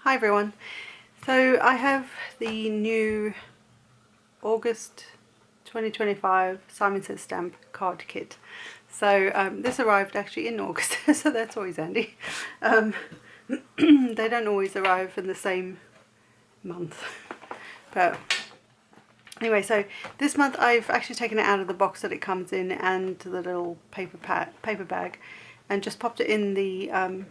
Hi everyone. So I have the new August 2025 Simon Says stamp card kit. So this arrived actually in August, so that's always handy. They don't always arrive in the same month, but anyway, so this month I've actually taken it out of the box that it comes in and the little paper bag, and just popped it in the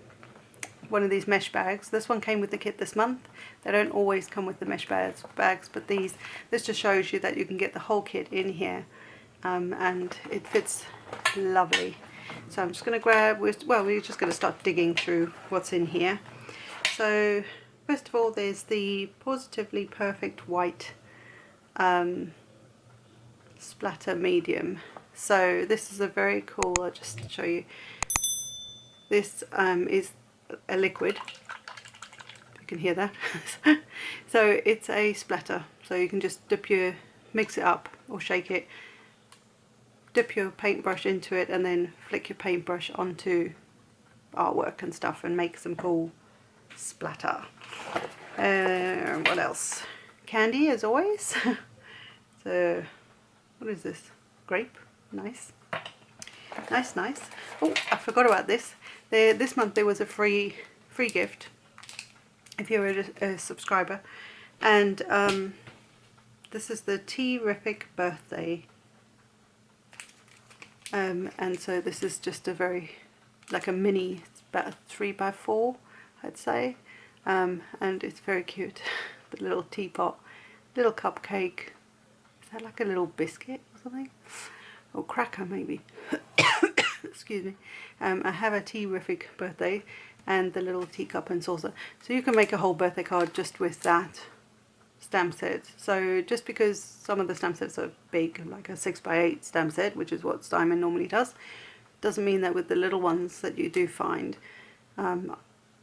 one of these mesh bags. This one came with the kit this month. They don't always come with the mesh bags, but this just shows you that you can get the whole kit in here, and it fits lovely. So I'm just going to grab, we're just going to start digging through what's in here. So first of all, there's the Positively Perfect White splatter medium. So this is a very cool, I'll just show you. This is a liquid, you can hear that. So it's a splatter, so you can just mix it up or shake it, dip your paintbrush into it, and then flick your paintbrush onto artwork and stuff and make some cool splatter. What else? Candy, as always. So what is this? Grape. Nice. Oh, I forgot about this. This month there was a free gift if you're a subscriber, and this is the Terrific Birthday, and so this is just a very, like a mini, it's about a 3x4 I'd say, and it's very cute. The little teapot, little cupcake. Is that like a little biscuit or something? Or cracker maybe. Excuse me. I have a Terrific Birthday and the little teacup and saucer. So you can make a whole birthday card just with that stamp set. So just because some of the stamp sets are big, like a 6x8 stamp set, which is what Simon normally does, doesn't mean that with the little ones that you do find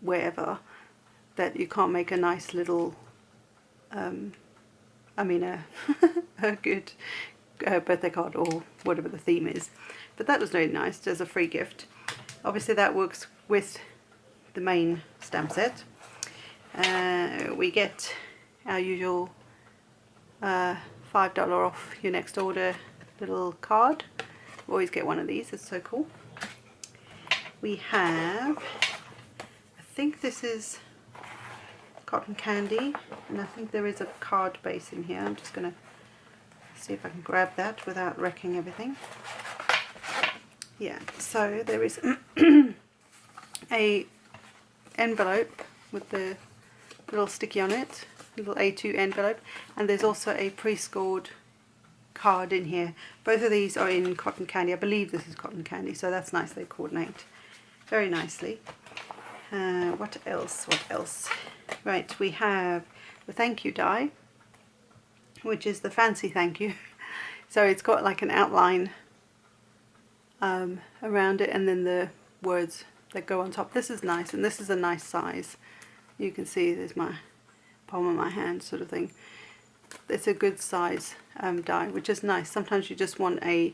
wherever, that you can't make a nice little, a good birthday card or whatever the theme is. But that was very nice as a free gift. Obviously that works with the main stamp set. We get our usual $5 off your next order little card. Always get one of these, it's so cool. We have, I think this is cotton candy, and I think there is a card base in here. I'm just going to see if I can grab that without wrecking everything. Yeah, so there is a envelope with the little sticky on it, little A2 envelope, and there's also a pre-scored card in here. Both of these are in cotton candy. I believe this is cotton candy, so that's nice. They coordinate very nicely. What else? Right, we have the thank you die, which is the fancy thank you. So it's got like an outline around it, and then the words that go on top. This is nice, and this is a nice size. You can see there's my palm of my hand sort of thing. It's a good size die, which is nice. Sometimes you just want a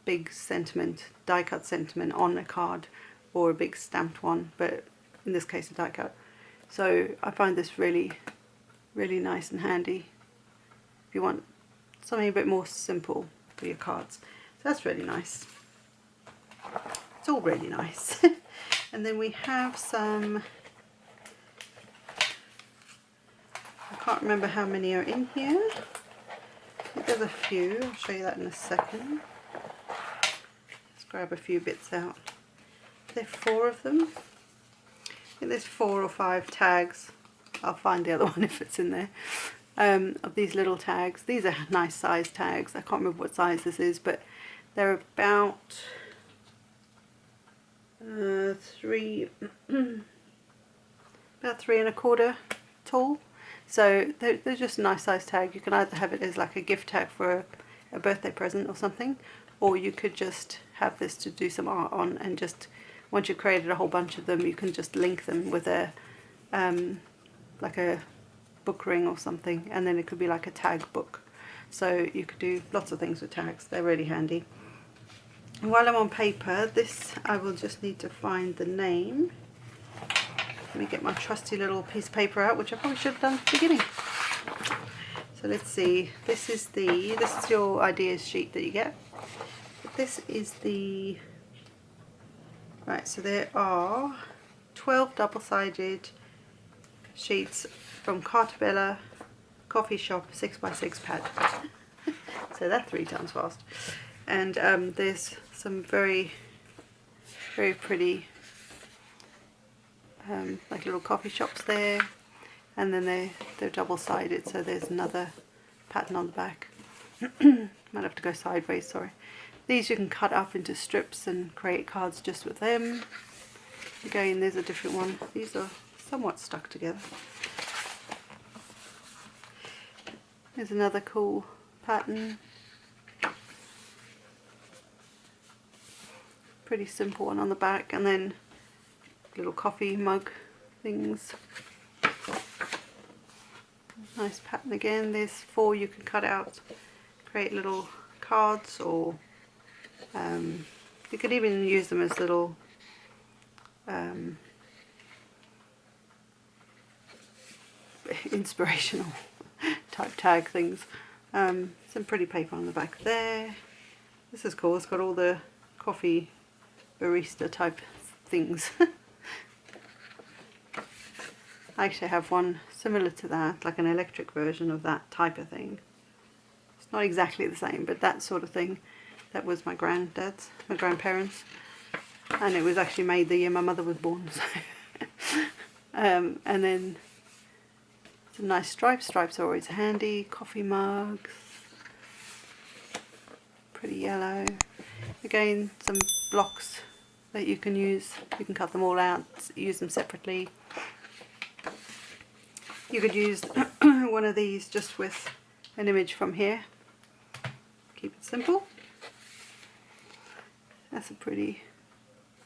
big sentiment, die cut sentiment on a card, or a big stamped one, but in this case a die cut. So I find this really, really nice and handy if you want something a bit more simple for your cards. So that's really nice. It's all really nice. And then we have some, I can't remember how many are in here. I think there's a few. I'll show you that in a second. Let's grab a few bits out. There are 4 of them. I think there's 4 or 5 tags. I'll find the other one if it's in there. Of these little tags. These are nice size tags. I can't remember what size this is, but they're about 3 3¼ tall. So they're just a nice size tag. You can either have it as like a gift tag for a birthday present or something, or you could just have this to do some art on, and just once you've created a whole bunch of them, you can just link them with a like a book ring or something, and then it could be like a tag book. So you could do lots of things with tags. They're really handy. And while I'm on paper, this I will just need to find the name. Let me get my trusty little piece of paper out, which I probably should have done at the beginning. So let's see, this is your ideas sheet that you get. But this is the, right, so there are 12 double-sided sheets from Cartabella Coffee Shop 6x6 pad. So that's 3 times fast. And there's some very, very pretty like little coffee shops there, and then they're double-sided, so there's another pattern on the back. Might have to go sideways, sorry. These you can cut up into strips and create cards just with them. Again, there's a different one. These are somewhat stuck together. There's another cool pattern. Pretty simple one on the back, and then little coffee mug things. Nice pattern again. There's 4 you can cut out, create little cards, or you could even use them as little inspirational type tag things. Some pretty paper on the back there. This is cool. It's got all the coffee barista type things. I actually have one similar to that, like an electric version of that type of thing. It's not exactly the same, but that sort of thing. That was my grandparents, and it was actually made the year my mother was born. So. And then some nice stripes. Stripes are always handy. Coffee mugs, pretty yellow. Again, some blocks that you can use. You can cut them all out, use them separately. You could use one of these just with an image from here. Keep it simple. That's a pretty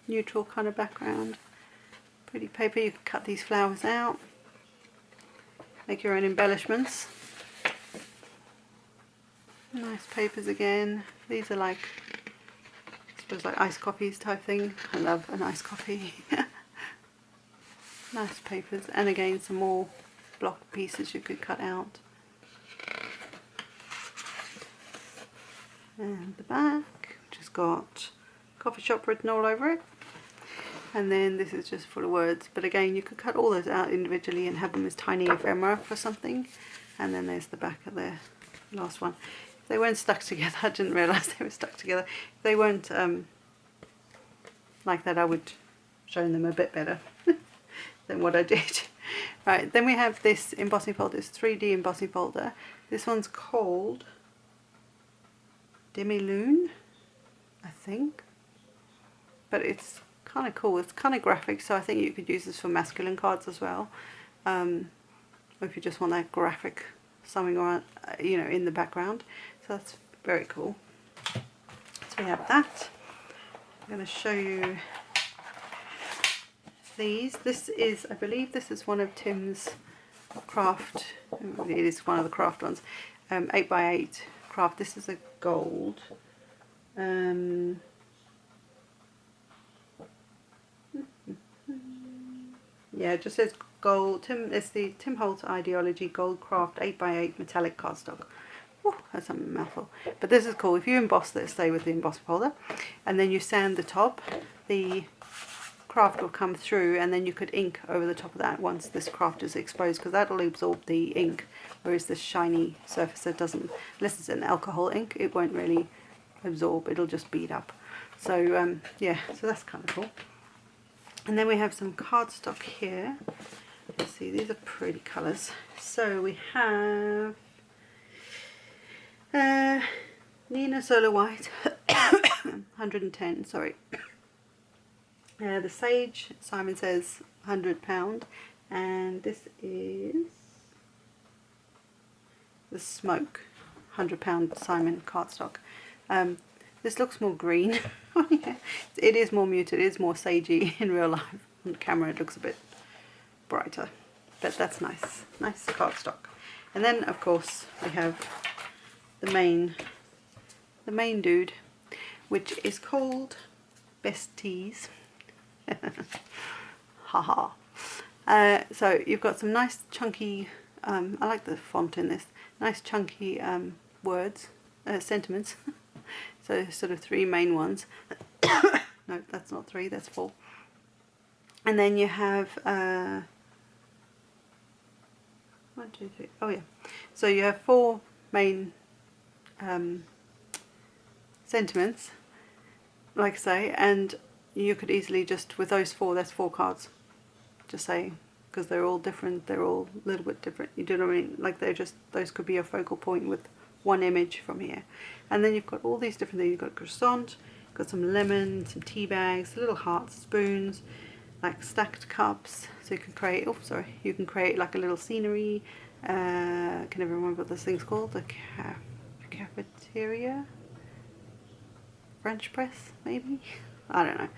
neutral kind of background. Pretty paper. You can cut these flowers out. Make your own embellishments. Nice papers again. These are like, I suppose, like iced coffees type thing. I love an iced coffee. Nice papers. And again, some more block pieces you could cut out. And the back, which has got coffee shop written all over it. And then this is just full of words, but again you could cut all those out individually and have them as tiny ephemera for something. And then there's the back of the last one. If they weren't stuck together, I didn't realise they were stuck together. If they weren't like that, I would show them a bit better than what I did. Right, then we have this embossing folder, this 3D embossing folder. This one's called Demi-Lune, I think, but it's kind of cool. It's kind of graphic, so I think you could use this for masculine cards as well, or if you just want that graphic something around, you know, in the background. So that's very cool. So we have that. I'm going to show you these. This is, I believe this is one of Tim's craft, it is one of the craft ones, 8x8 craft. This is a gold. Yeah, it just says gold. It's the Tim Holtz Ideology Gold Craft 8x8 metallic cardstock. Whew, that's a mouthful. But this is cool. If you emboss this, say with the emboss folder, and then you sand the top, the craft will come through, and then you could ink over the top of that once this craft is exposed, because that'll absorb the ink, whereas this shiny surface, that doesn't, unless it's an alcohol ink, it won't really absorb, it'll just bead up. So yeah, so that's kind of cool. And then we have some cardstock here. Let's see, these are pretty colours. So we have Nina Solar White, 110, sorry. The Sage, Simon says £100, and this is the Smoke, £100 Simon cardstock. This looks more green. Yeah, it is more muted, it is more sagey in real life. On camera it looks a bit brighter, but that's nice. Nice cardstock. And then of course we have the main dude, which is called Best Teas. Haha. So you've got some nice chunky, I like the font in this, nice chunky words, sentiments. So sort of 3 main ones. No, that's not 3, that's 4. And then you have 1, 2, 3. Oh yeah. So you have 4 main sentiments, like I say, and you could easily just, with those 4, that's 4 cards. Just saying, because they're all different, they're all a little bit different. You do know what I mean? Like they're just, those could be a focal point with one image from here. And then you've got all these different things. You've got croissant, you've got some lemon, some tea bags, little heart spoons, like stacked cups. So you can create, oh sorry, you can create like a little scenery. Can never remember what this thing's called. A cafeteria? French press, maybe? I don't know.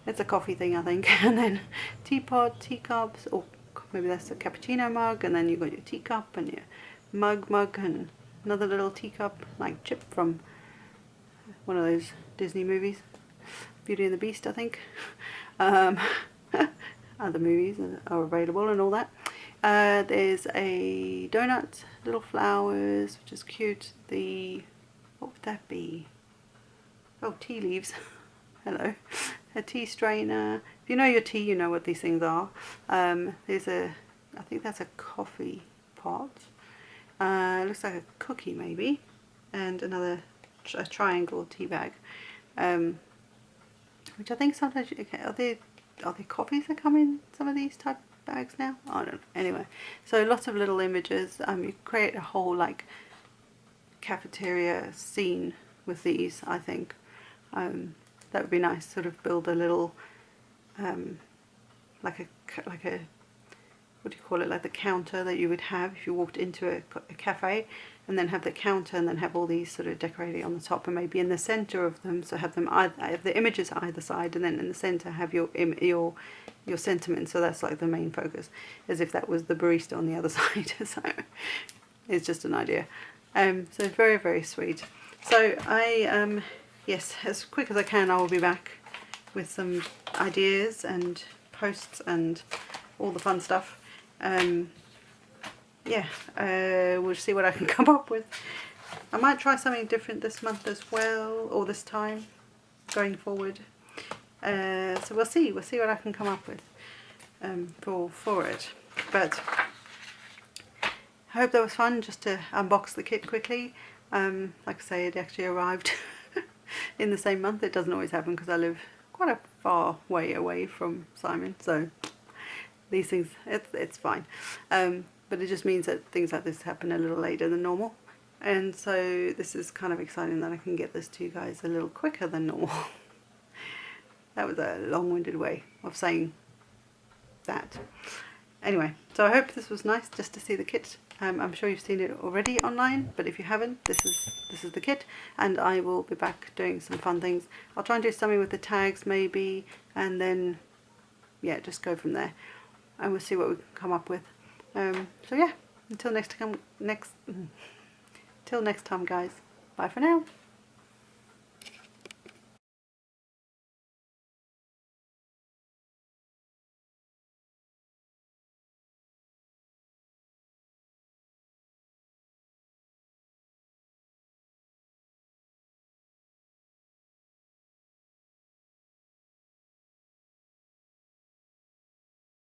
It's a coffee thing, I think. And then teapot, teacups, or maybe that's a cappuccino mug, and then you've got your teacup and your mug, and another little teacup, like Chip from one of those Disney movies. Beauty and the Beast, I think. Other movies are available and all that. There's a donut, little flowers, which is cute. What would that be? Oh, tea leaves. Hello. A tea strainer. If you know your tea, you know what these things are. There's I think that's a coffee pot. Looks like a cookie maybe. And another a triangle tea bag. Which I think sometimes, are there coffees that come in some of these type of bags now? I don't know. Anyway, so lots of little images. You create a whole like cafeteria scene with these, I think. That would be nice, sort of build a little, like a, what do you call it, like the counter that you would have if you walked into a cafe, and then have the counter and then have all these sort of decorated on the top, and maybe in the center of them, so have them have the images either side, and then in the center have your sentiment, so that's like the main focus, as if that was the barista on the other side. So it's just an idea. So very, very sweet. So I yes, as quick as I can, I will be back with some ideas and posts and all the fun stuff. Yeah, we'll see what I can come up with. I might try something different this month as well, or this time going forward. So we'll see what I can come up with for it. But I hope that was fun, just to unbox the kit quickly. Like I say, it actually arrived in the same month. It doesn't always happen because I live quite a far way away from Simon, so these things, it's fine. But it just means that things like this happen a little later than normal, and so this is kind of exciting that I can get this to you guys a little quicker than normal. That was a long-winded way of saying that. Anyway, so I hope this was nice just to see the kit. I'm sure you've seen it already online, but if you haven't, this is the kit, and I will be back doing some fun things. I'll try and do something with the tags maybe, and then yeah, just go from there, and we'll see what we can come up with. So yeah, until next time guys, bye for now.